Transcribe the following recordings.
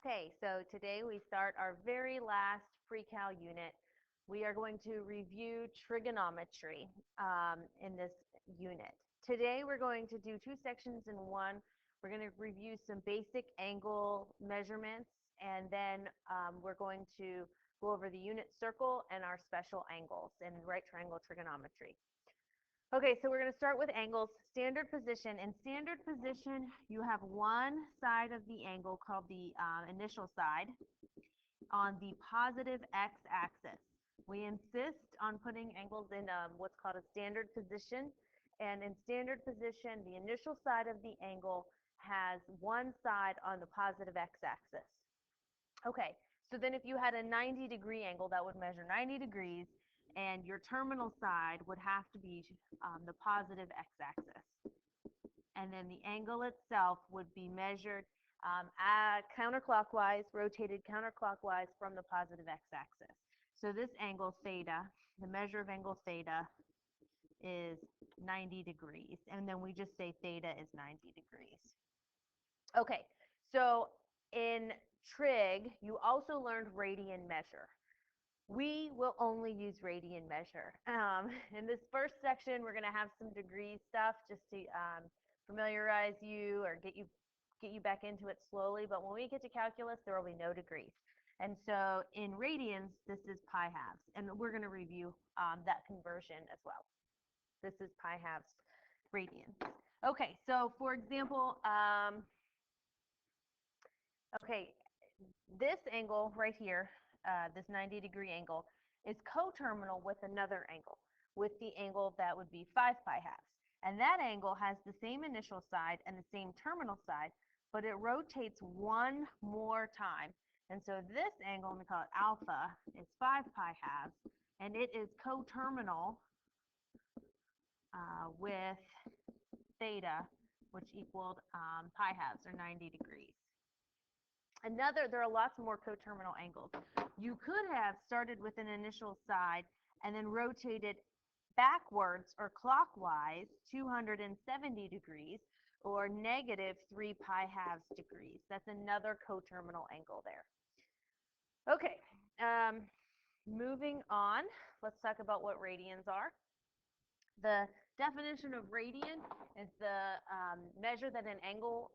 Okay, so today we start our very last pre-cal unit. We are going to review trigonometry in this unit. Today we're going to do two sections in one. We're going to review some basic angle measurements, and then we're going to go over the unit circle and our special angles in right triangle trigonometry. Okay, so we're going to start with angles. Standard position. In standard position, you have one side of the angle called the initial side on the positive x-axis. We insist on putting angles in what's called a standard position. And in standard position, the initial side of the angle has one side on the positive x-axis. Okay, so then if you had a 90-degree angle, that would measure 90 degrees, and your terminal side would have to be the positive x-axis. And then the angle itself would be measured counterclockwise, rotated counterclockwise from the positive x-axis. So this angle theta, the measure of angle theta, is 90 degrees. And then we just say theta is 90 degrees. Okay, so in trig, you also learned radian measure. We will only use radian measure. In this first section, we're going to have some degree stuff just to familiarize you or get you back into it slowly. But when we get to calculus, there will be no degrees. And so in radians, this is pi halves. And we're going to review that conversion as well. This is pi halves radians. Okay, so for example, okay, this angle right here, this 90-degree angle, is coterminal with another angle, with the angle that would be 5 pi halves. And that angle has the same initial side and the same terminal side, but it rotates one more time. And so this angle, we call it alpha, is 5 pi halves, and it is coterminal with theta, which equaled pi halves, or 90 degrees. There are lots more coterminal angles. You could have started with an initial side and then rotated backwards or clockwise 270 degrees or negative 3 pi halves degrees. That's another coterminal angle there. Okay, moving on, let's talk about what radians are. The definition of radian is the measure that an angle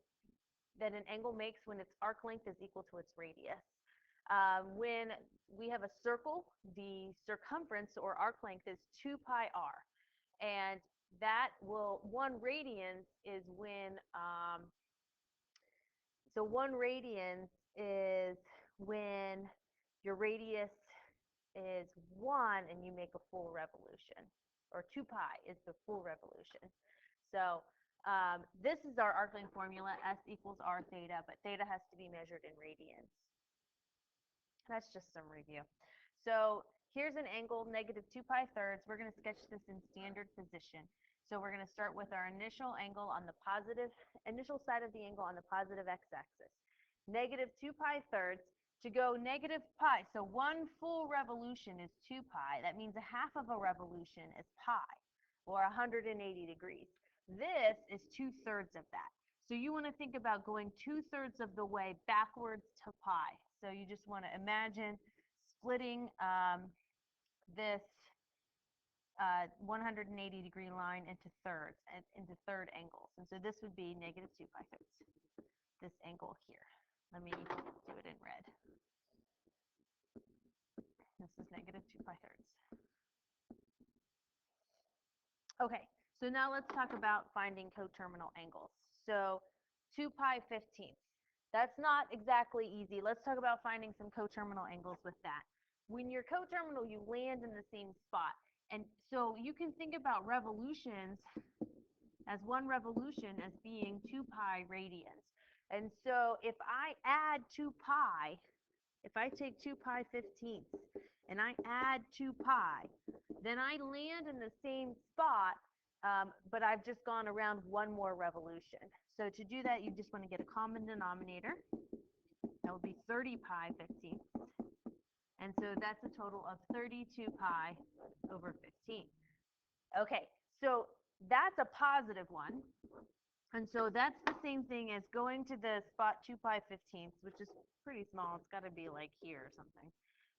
makes when its arc length is equal to its radius. When we have a circle, the circumference or arc length is 2 pi r, and that will 1 radians is when so 1 radians is when your radius is 1 and you make a full revolution, or 2 pi is the full revolution. So this is our arc length formula, S equals R theta, but theta has to be measured in radians. That's just some review. So here's an angle, negative 2 pi thirds. We're going to sketch this in standard position. So we're going to start with our initial angle on the initial side of the angle on the positive x-axis. Negative 2 pi thirds. To go negative pi, so 1 full revolution is 2 pi. That means a half of a revolution is pi, or 180 degrees. This is 2/3 of that. So you want to think about going 2/3 of the way backwards to pi. So you just want to imagine splitting this 180-degree line into thirds, into third angles. And so this would be negative 2 pi thirds, this angle here. Let me do it in red. This is negative 2 pi thirds. Okay, so now let's talk about finding coterminal angles. So 2 pi 15ths. That's not exactly easy. Let's talk about finding some coterminal angles with that. When you're coterminal, you land in the same spot. And so you can think about revolutions as 1 revolution as being 2 pi radians. And so if I add 2 pi, if I take 2 pi 15ths and I add 2 pi, then I land in the same spot, but I've just gone around 1 more revolution. So to do that, you just want to get a common denominator. That would be 30 pi 15ths. And so that's a total of 32 pi over 15. Okay, so that's a positive one. And so that's the same thing as going to the spot 2 pi 15ths, which is pretty small. It's got to be like here or something.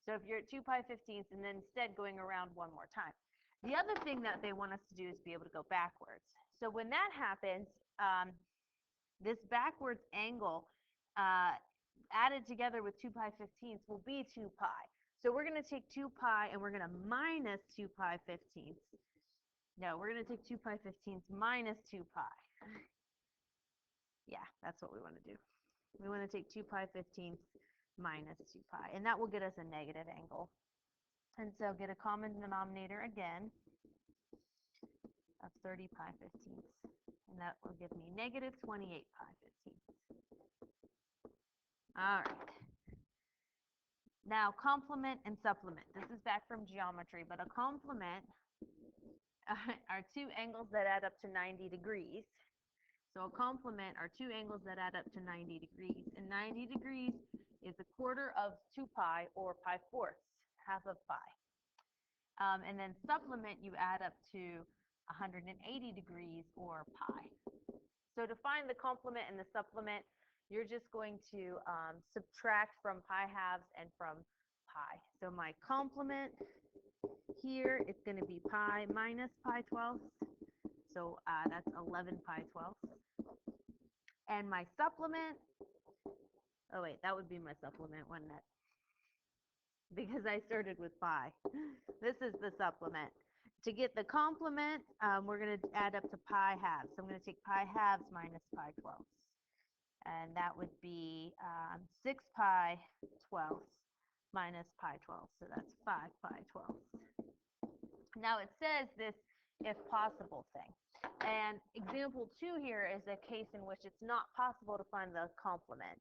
So if you're at 2 pi 15ths and then instead going around one more time. The other thing that they want us to do is be able to go backwards. So when that happens, this backwards angle added together with 2 pi 15ths will be 2 pi. So we're going to take 2 pi and we're going to minus 2 pi 15ths. No, we're going to take 2 pi 15ths minus 2 pi. Yeah, that's what we want to do. We want to take 2 pi 15ths minus 2 pi, and that will get us a negative angle. And so get a common denominator again of 30 pi 15ths, and that will give me negative 28 pi 15ths. All right. Now, complement and supplement. This is back from geometry, but a complement are two angles that add up to 90 degrees. So a complement are two angles that add up to 90 degrees. And 90 degrees is a quarter of 2 pi, or pi fourths, half of pi. And then supplement, you add up to 180 degrees, or pi. So to find the complement and the supplement, you're just going to subtract from pi halves and from pi. So my complement here is going to be pi minus pi 12ths. So that's 11 pi 12ths. And my supplement, oh wait, that would be my supplement, wouldn't it? Because I started with pi. This is the supplement. To get the complement, we're going to add up to pi halves. So I'm going to take pi halves minus pi 12ths. And that would be 6 pi 12ths minus pi 12ths. So that's 5 pi 12ths. Now it says this if possible thing. And example 2 here is a case in which it's not possible to find the complement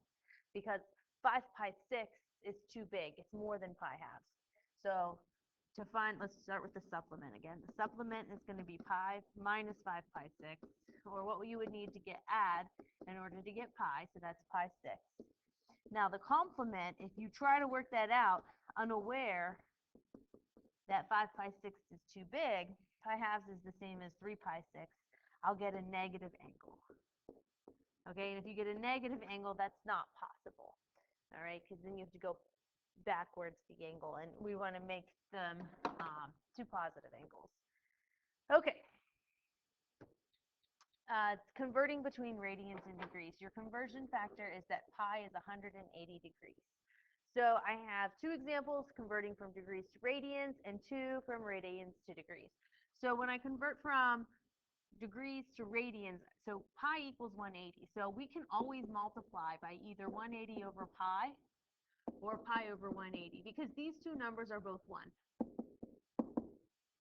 because 5 pi 6 is too big. It's more than pi halves. So to find, let's start with the supplement again. The supplement is going to be pi minus 5 pi 6, or what you would need to get add in order to get pi, so that's pi 6. Now the complement, if you try to work that out unaware that 5 pi 6 is too big, pi halves is the same as 3 pi 6, I'll get a negative angle. Okay, and if you get a negative angle, that's not possible. All right, because then you have to go backwards the angle, and we want to make them two positive angles. Okay. Converting between radians and degrees. Your conversion factor is that pi is 180 degrees. So I have 2 examples converting from degrees to radians and 2 from radians to degrees. So when I convert from degrees to radians, so pi equals 180. So we can always multiply by either 180 over pi or pi over 180 because these two numbers are both 1,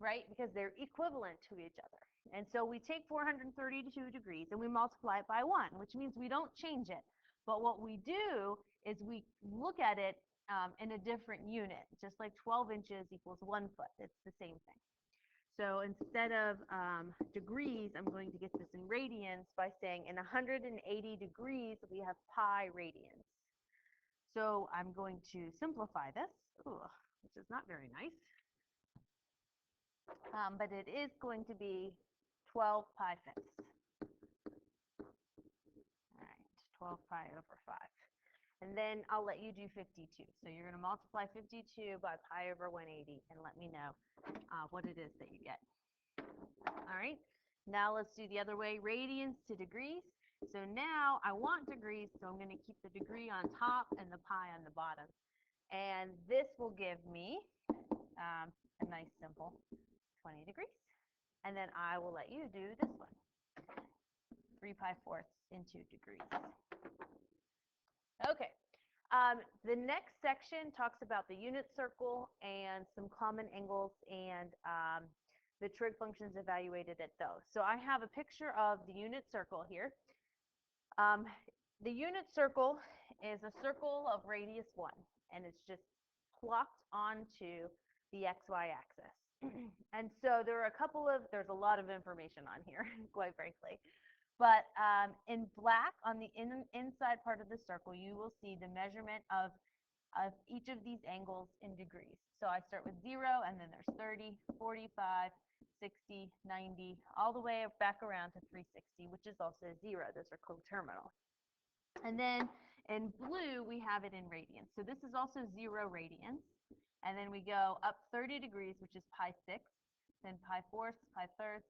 right? Because they're equivalent to each other. And so we take 432 degrees and we multiply it by 1, which means we don't change it. But what we do is we look at it in a different unit, just like 12 inches equals 1 foot. It's the same thing. So instead of degrees, I'm going to get this in radians by saying in 180 degrees, we have pi radians. So I'm going to simplify this, which is not very nice. But it is going to be 12 pi fifths. All right, 12 pi over 5. And then I'll let you do 52. So you're going to multiply 52 by pi over 180 and let me know what it is that you get. All right, now let's do the other way, radians to degrees. So now I want degrees, so I'm going to keep the degree on top and the pi on the bottom. And this will give me a nice simple 20 degrees. And then I will let you do this one, 3 pi fourths into degrees. Okay, the next section talks about the unit circle and some common angles and the trig functions evaluated at those. So I have a picture of the unit circle here. The unit circle is a circle of radius 1, and it's just plopped onto the xy axis. And so there's a lot of information on here, quite frankly. But in black on the inside part of the circle, you will see the measurement of each of these angles in degrees. So I start with 0, and then there's 30, 45, 60, 90, all the way back around to 360, which is also 0. Those are coterminal. And then in blue, we have it in radians. So this is also 0 radians. And then we go up 30 degrees, which is pi 6, then pi 4, pi 3rd,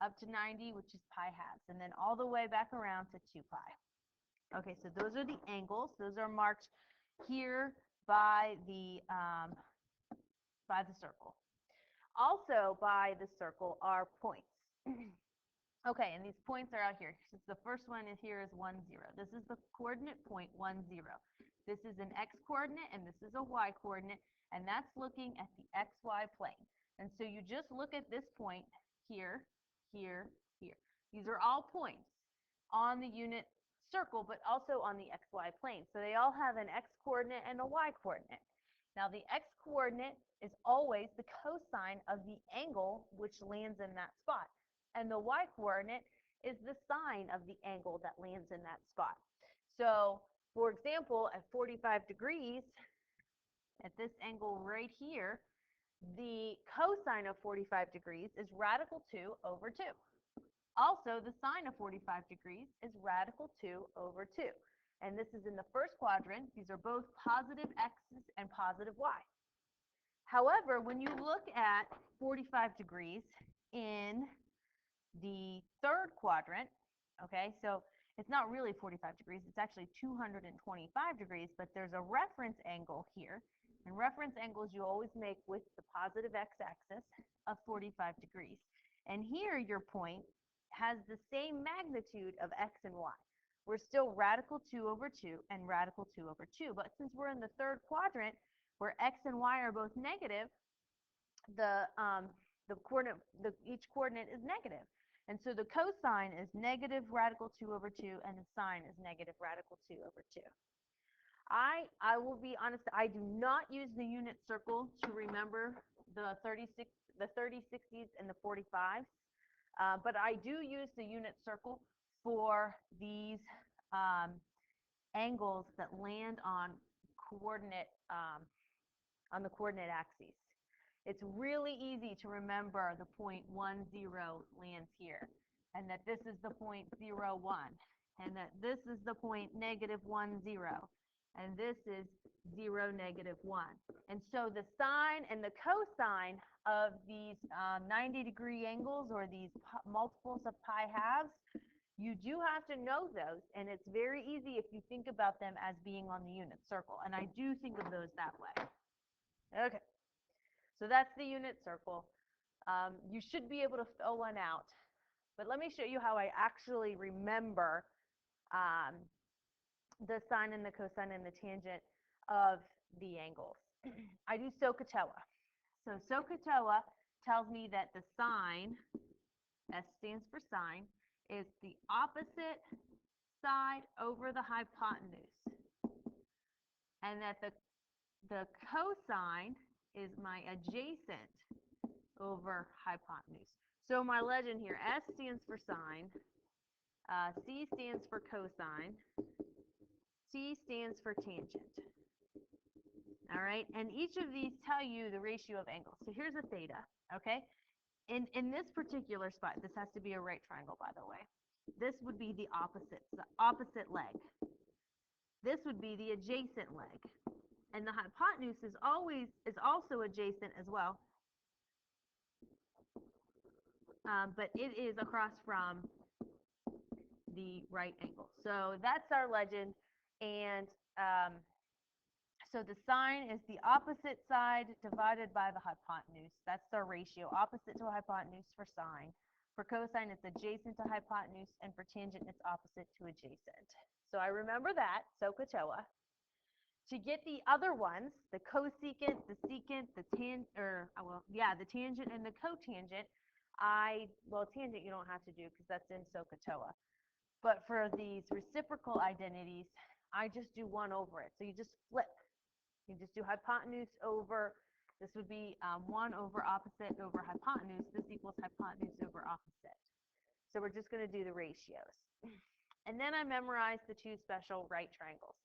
up to 90, which is pi halves, and then all the way back around to 2 pi. Okay, so those are the angles. Those are marked here by the circle. Also by the circle are points. Okay, and these points are out here. So the first one is here is 1, 0. This is the coordinate point 1, 0. This is an x coordinate and this is a y coordinate, and that's looking at the xy plane. And so you just look at this point here, here, here. These are all points on the unit circle, but also on the xy plane. So they all have an x coordinate and a y coordinate. Now the x coordinate is always the cosine of the angle which lands in that spot. And the y coordinate is the sine of the angle that lands in that spot. So, for example, at 45 degrees, at this angle right here, the cosine of 45 degrees is radical 2 over 2. Also, the sine of 45 degrees is radical 2 over 2. And this is in the first quadrant. These are both positive x's and positive y. However, when you look at 45 degrees in the third quadrant, okay, so it's not really 45 degrees, it's actually 225 degrees, but there's a reference angle here, and reference angles you always make with the positive x-axis of 45 degrees. And here your point has the same magnitude of x and y. We're still radical 2 over 2 and radical 2 over 2, but since we're in the third quadrant where x and y are both negative, each coordinate is negative. And so the cosine is negative radical 2 over 2, and the sine is negative radical 2 over 2. I will be honest, I do not use the unit circle to remember the 30, 60s, and the 45s, but I do use the unit circle for these angles that land on the coordinate axes. It's really easy to remember the point 1, 0 lands here, and that this is the point 0, 1, and that this is the point negative 1, 0, and this is 0, negative 1. And so the sine and the cosine of these 90-degree angles, or these multiples of pi halves, you do have to know those, and it's very easy if you think about them as being on the unit circle, and I do think of those that way. Okay. So that's the unit circle. You should be able to fill one out. But let me show you how I actually remember the sine and the cosine and the tangent of the angles. I do SOHCAHTOA. So SOHCAHTOA tells me that the sine, S stands for sine, is the opposite side over the hypotenuse. And that the cosine is my adjacent over hypotenuse. So my legend here, S stands for sine, C stands for cosine, T stands for tangent. All right, and each of these tell you the ratio of angles. So here's a theta, okay? In this particular spot, this has to be a right triangle, by the way. This would be the opposite leg. This would be the adjacent leg. And the hypotenuse is also adjacent as well, but it is across from the right angle. So that's our legend, and so the sine is the opposite side divided by the hypotenuse. That's our ratio, opposite to hypotenuse for sine. For cosine, it's adjacent to hypotenuse, and for tangent, it's opposite to adjacent. So I remember that, SOHCAHTOA. To get the other ones, the cosecant, the secant, the tangent and the cotangent, tangent you don't have to do because that's in SOHCAHTOA. But for these reciprocal identities, I just do 1 over it. So you just flip. You just do hypotenuse over, this would be 1 over opposite over hypotenuse. This equals hypotenuse over opposite. So we're just going to do the ratios. And then I memorized the 2 special right triangles.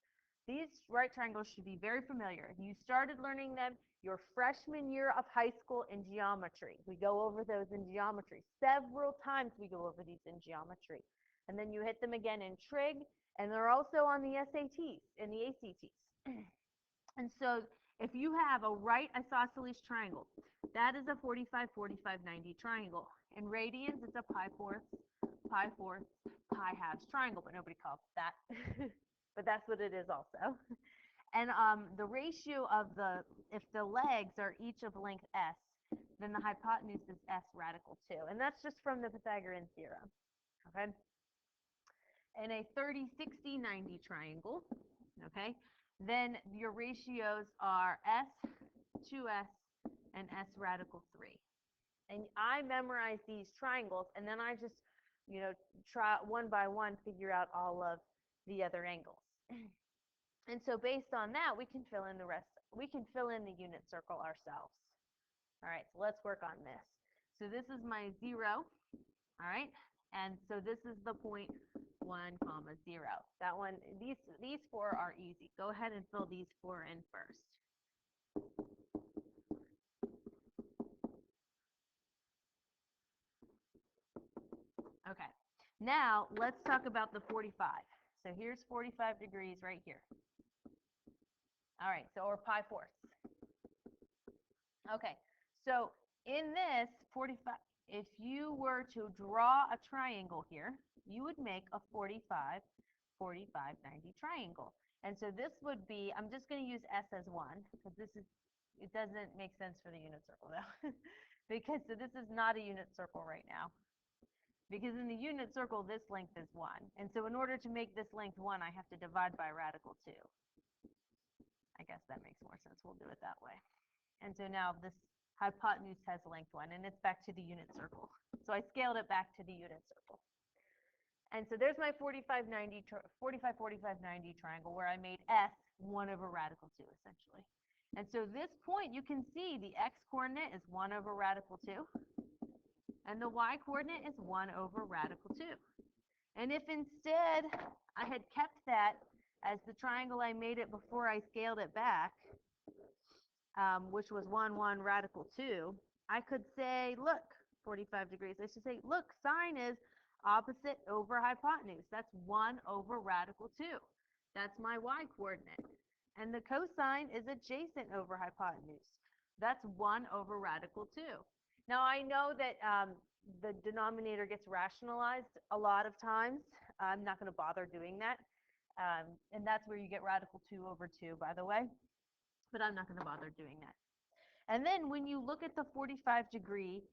These right triangles should be very familiar. You started learning them your freshman year of high school in geometry. We go over those in geometry. Several times we go over these in geometry. And then you hit them again in trig, and they're also on the SATs and the ACTs. And so if you have a right isosceles triangle, that is a 45, 45, 90 triangle. In radians, it's a pi fourths, pi fourths, pi halves triangle, but nobody calls it that. But that's what it is also. And the ratio of if the legs are each of length s, then the hypotenuse is s radical 2. And that's just from the Pythagorean theorem. Okay? In a 30, 60, 90 triangle, okay, then your ratios are s, 2s, and s radical 3. And I memorize these triangles, and then I just, try one by one, figure out all of the other angles. And so based on that, we can fill in the rest. We can fill in the unit circle ourselves. All right, so let's work on this. So this is my 0, all right? And so this is the point 1, 0. That one, these 4 are easy. Go ahead and fill these 4 in first. Okay, now let's talk about the 45. So here's 45 degrees right here. All right, so or pi fourths. Okay, so in this 45, if you were to draw a triangle here, you would make a 45, 45, 90 triangle. And so this would be, I'm just going to use S as 1, because it doesn't make sense for the unit circle though. Because so this is not a unit circle right now. Because in the unit circle, this length is 1. And so in order to make this length 1, I have to divide by radical 2. I guess that makes more sense. We'll do it that way. And so now this hypotenuse has length 1, and it's back to the unit circle. So I scaled it back to the unit circle. And so there's my 45, 90 triangle where I made S 1 over radical 2, essentially. And so this point, you can see the x-coordinate is 1 over radical 2, and the y-coordinate is 1 over radical 2. And if instead I had kept that as the triangle I made it before I scaled it back, which was 1, 1, radical 2, I could say, look, 45 degrees. I should say, look, sine is opposite over hypotenuse. That's 1 over radical 2. That's my y-coordinate. And the cosine is adjacent over hypotenuse. That's 1 over radical 2. Now, I know that the denominator gets rationalized a lot of times. I'm not going to bother doing that. And that's where you get radical 2 over 2, by the way. But I'm not going to bother doing that. And then when you look at the 45-degree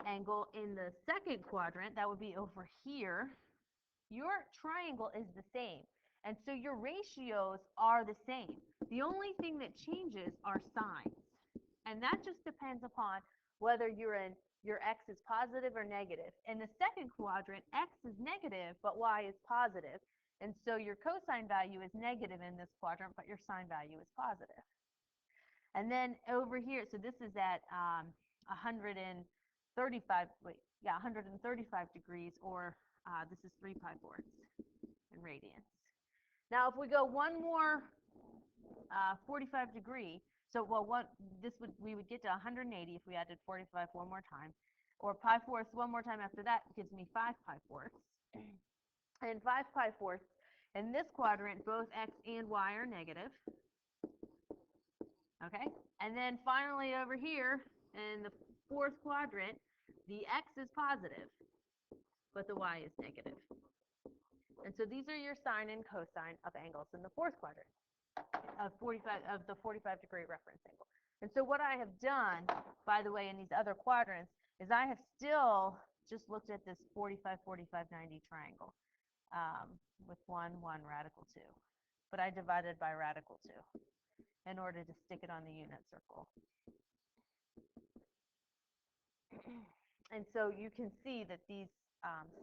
angle in the second quadrant, that would be over here, your triangle is the same. And so your ratios are the same. The only thing that changes are signs. And that just depends upon whether your x is positive or negative. In the second quadrant, x is negative, but y is positive. And so your cosine value is negative in this quadrant, but your sine value is positive. And then over here, so this is at 135 degrees, or this is 3 pi fourths in radians. Now, if we go one more 45 degree, so we would get to 180 if we added 45 one more time, or pi fourths one more time after that gives me 5 pi fourths. And 5 pi fourths, in this quadrant, both x and y are negative. Okay, and then finally over here in the fourth quadrant, the x is positive, but the y is negative. And so these are your sine and cosine of angles in the fourth quadrant of the 45-degree reference angle. And so what I have done, by the way, in these other quadrants, is I have still just looked at this 45, 45, 90 triangle with 1, 1, radical 2. But I divided by radical 2 in order to stick it on the unit circle. And so you can see that these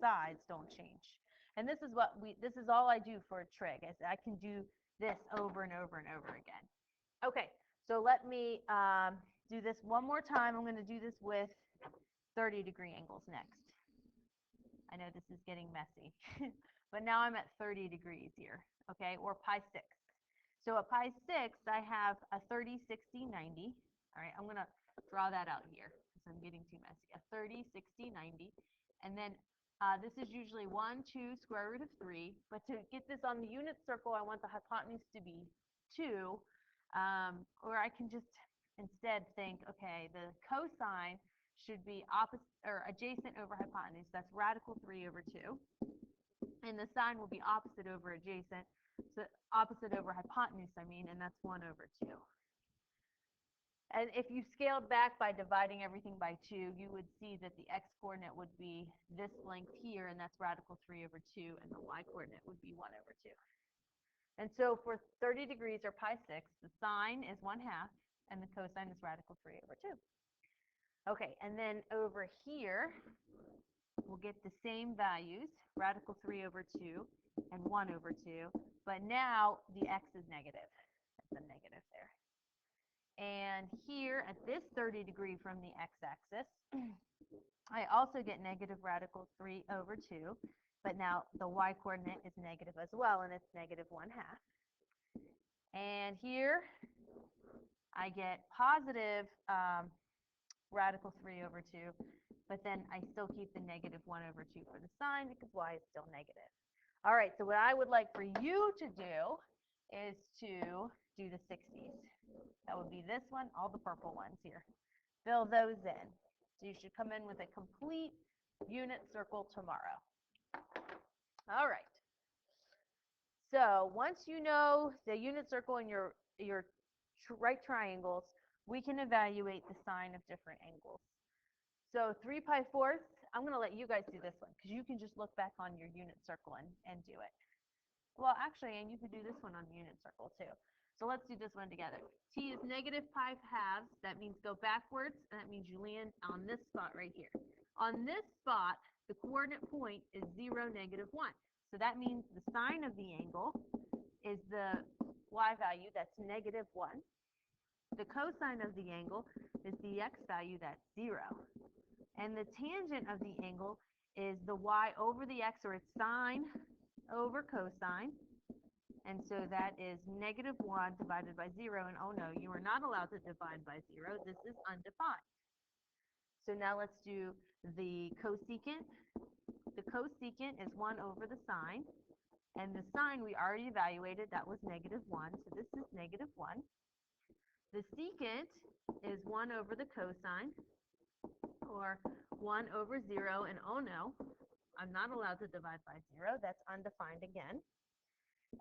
sides don't change. And this is all I do for a trig. I can do this over and over and over again. Okay, so let me do this one more time. I'm going to do this with 30-degree angles next. I know this is getting messy, but now I'm at 30 degrees here, okay, or pi 6. So at pi 6, I have a 30, 60, 90. All right, I'm going to draw that out here because I'm getting too messy. A 30, 60, 90. And then this is usually 1, 2, square root of 3. But to get this on the unit circle, I want the hypotenuse to be 2. Or I can just instead think, okay, the cosine should be opposite or adjacent over hypotenuse. That's radical 3 over 2. And the sine will be opposite over adjacent. So opposite over hypotenuse, I mean, and that's 1 over 2. And if you scaled back by dividing everything by 2, you would see that the x-coordinate would be this length here, and that's radical 3 over 2, and the y-coordinate would be 1 over 2. And so for 30 degrees, or pi 6, the sine is 1/2, and the cosine is radical 3 over 2. Okay, and then over here, we'll get the same values, radical 3 over 2 and 1 over 2, but now the x is negative. That's a negative there. And here at this 30 degree from the x-axis, I also get negative radical 3 over 2, but now the y-coordinate is negative as well, and it's negative 1/2. And here I get positive radical 3 over 2, but then I still keep the negative 1 over 2 for the sine because y is still negative. All right, so what I would like for you to do is to do the 60s. That would be this one, all the purple ones here. Fill those in. So you should come in with a complete unit circle tomorrow. All right. So once you know the unit circle and your right triangles, we can evaluate the sine of different angles. So 3 pi fourths, I'm going to let you guys do this one because you can just look back on your unit circle and do it. Well, actually, and you could do this one on unit circle too. So let's do this one together. T is negative pi halves. That means go backwards, and that means you land on this spot right here. On this spot, the coordinate point is 0, negative 1. So that means the sine of the angle is the y value, that's negative 1. The cosine of the angle is the x value, that's 0. And the tangent of the angle is the y over the x, or it's sine over cosine. And so that is negative 1 divided by 0. And oh no, you are not allowed to divide by 0. This is undefined. So now let's do the cosecant. The cosecant is 1 over the sine. And the sine we already evaluated, that was negative 1. So this is negative 1. The secant is 1 over the cosine, or 1 over 0. And oh no, I'm not allowed to divide by 0. That's undefined again.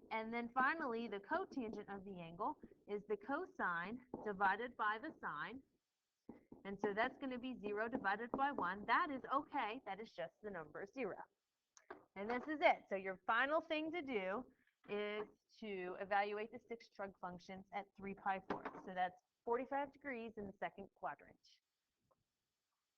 And then finally, the cotangent of the angle is the cosine divided by the sine. And so that's going to be 0 divided by 1. That is okay. That is just the number 0. And this is it. So your final thing to do is to evaluate the 6 trig functions at 3 pi fourths. So that's 45 degrees in the second quadrant.